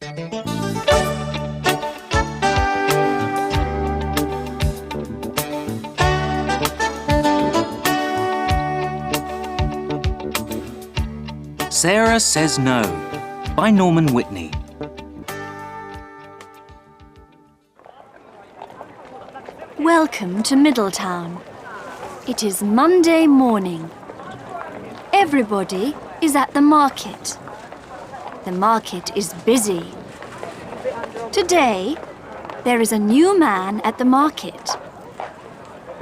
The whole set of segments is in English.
Sara Says No by Norman Whitney. Welcome to Middletown. It is Monday morning. Everybody is at the market. The market is busy. Today, there is a new man at the market.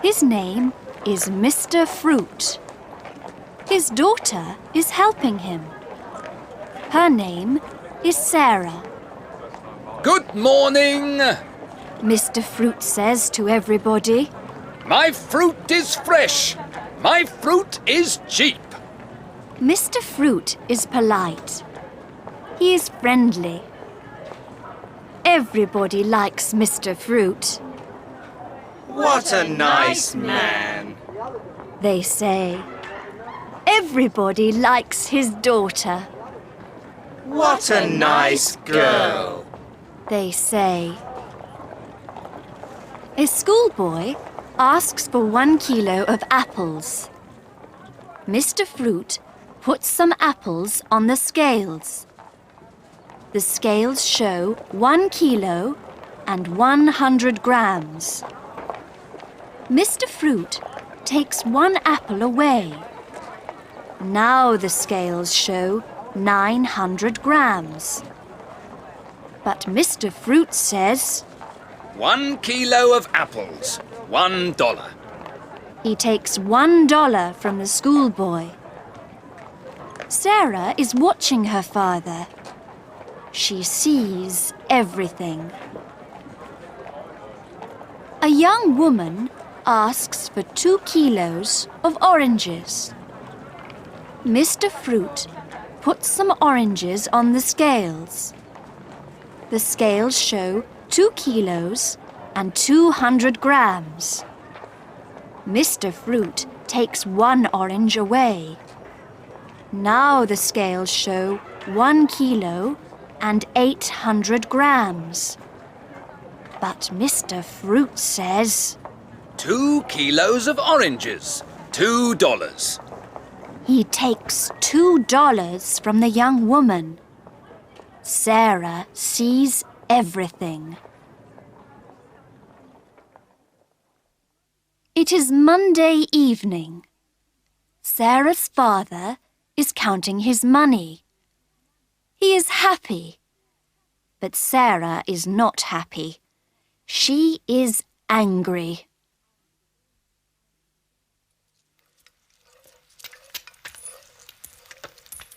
His name is Mr. Fruit. His daughter is helping him. Her name is Sara. Good morning. Mr. Fruit says to everybody. My fruit is fresh. My fruit is cheap. Mr. Fruit is polite. He is friendly. Everybody likes Mr. Fruit. What a nice man, They say. Everybody likes his daughter. What a nice girl. They say. A schoolboy asks for 1 kilo of apples. Mr. Fruit puts some apples on the scales. The scales show 1 kilo and 100 grams. Mr. Fruit takes 1 apple away. Now the scales show 900 grams. But Mr. Fruit says, 1 kilo of apples, $1. he takes $1 from the schoolboy. Sara is watching her father. She sees everything. A young woman asks for 2 kilos of oranges. Mr. Fruit puts some oranges on the scales. The scales show 2 kilos and 200 grams. Mr. Fruit takes 1 orange away. Now the scales show 1 kilo and 800 grams. But Mr. Fruit says, 2 kilos of oranges, $2. he takes $2 from the young woman. Sara sees everything. It is Monday evening. Sara's father is counting his money. He is happy. But Sara is not happy. She is angry.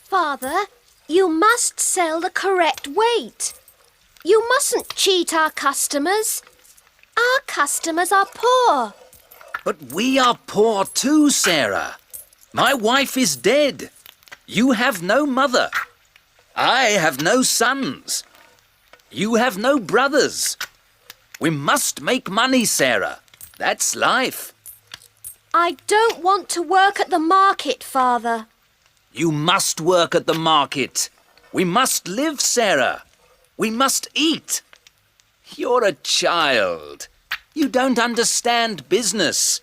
Father, you must sell the correct weight. You mustn't cheat our customers. Our customers are poor. But we are poor too, Sara. My wife is dead. You have no mother. I have no sons. You have no brothers. We must make money, Sara. That's life. I don't want to work at the market, Father. You must work at the market. We must live, Sara. We must eat. You're a child. You don't understand business.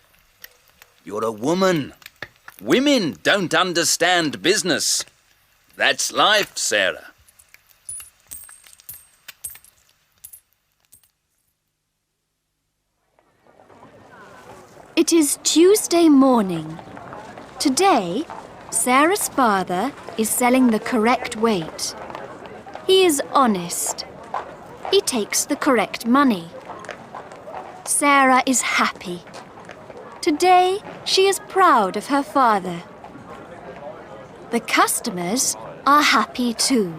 You're a woman. Women don't understand business. That's life, Sara. It is Tuesday morning. Today, Sara's father is selling the correct weight. He is honest. He takes the correct money. Sara is happy. Today, she is proud of her father. The customers are happy too.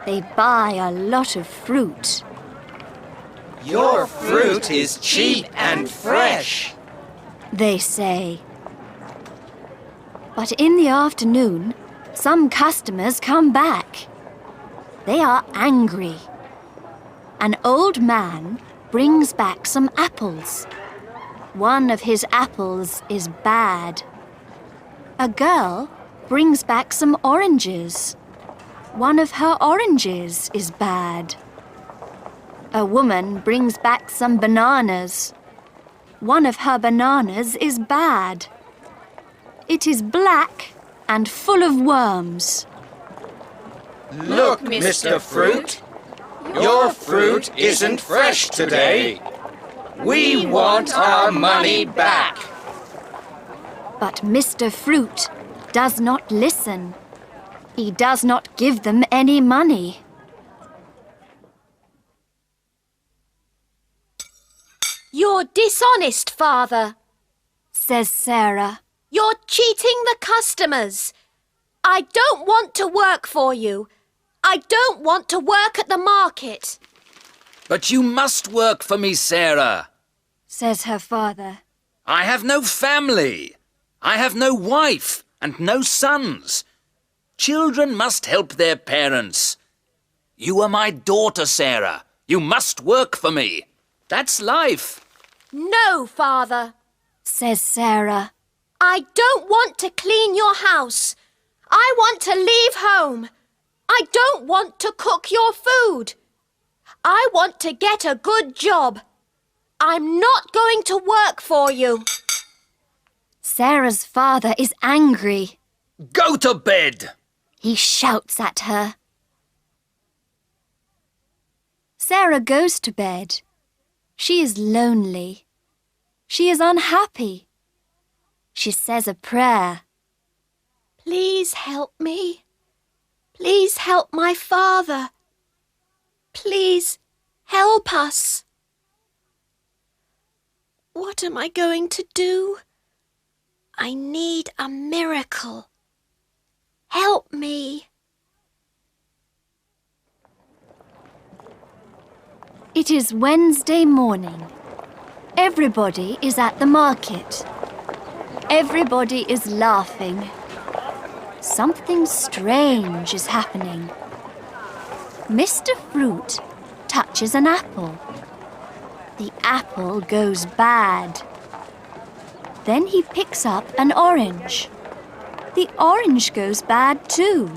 They buy a lot of fruit. Your fruit is cheap and fresh, They say. But in the afternoon, some customers come back. They are angry. An old man brings back some apples. One of his apples is bad. A girl brings back some oranges. One of her oranges is bad. A woman brings back some bananas. One of her bananas is bad. It is black and full of worms. Look, Mr. Fruit. Your fruit isn't fresh today. We want our money back. But Mr. Fruit does not listen. He does not give them any money. You're dishonest, Father, says Sara. You're cheating the customers. I don't want to work for you. I don't want to work at the market. But you must work for me, Sara, says her father. I have no family. I have no wife and no sons. Children must help their parents. You are my daughter, Sara. You must work for me. That's life. No, Father, says Sara. I don't want to clean your house. I want to leave home. I don't want to cook your food. I want to get a good job. I'm not going to work for you. Sara's father is angry. Go to bed! He shouts at her. Sara goes to bed. She is lonely. She is unhappy. She says a prayer. Please help me. Please help my father. Please help us. What am I going to do? I need a miracle. Help me. It is Wednesday morning. Everybody is at the market. Everybody is laughing. Something strange is happening. Mr. Fruit touches an apple. The apple goes bad. Then he picks up an orange. The orange goes bad too.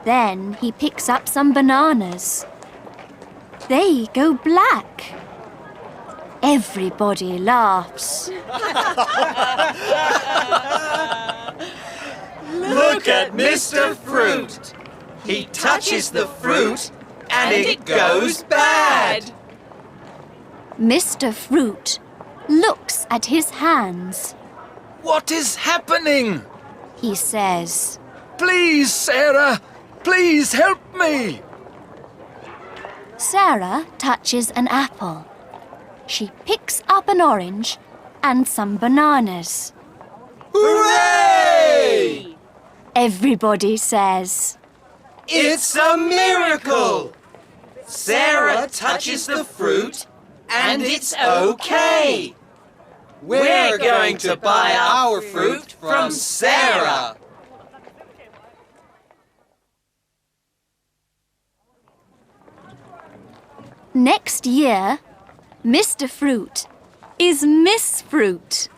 Then he picks up some bananas. They go black. Everybody laughs. Look at Mr. Fruit. He touches the fruit and it goes bad. Mr. Fruit looks at his hands. What is happening? He says, Please, Sara, please help me. Sara touches an apple. She picks up an orange and some bananas. Hooray! Everybody says, It's a miracle! Sara touches the fruit and it's okay. We're going to buy our fruit from Sara. Next year, Mr. Fruit is Miss Fruit.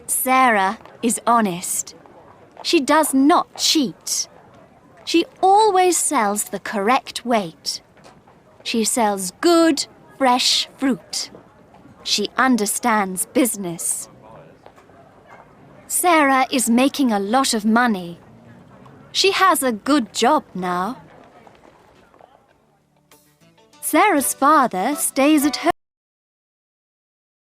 Sara is honest. She does not cheat. She always sells the correct weight. She sells good, fresh fruit. She understands business. Sara is making a lot of money. She has a good job now. Sara's father stays at home.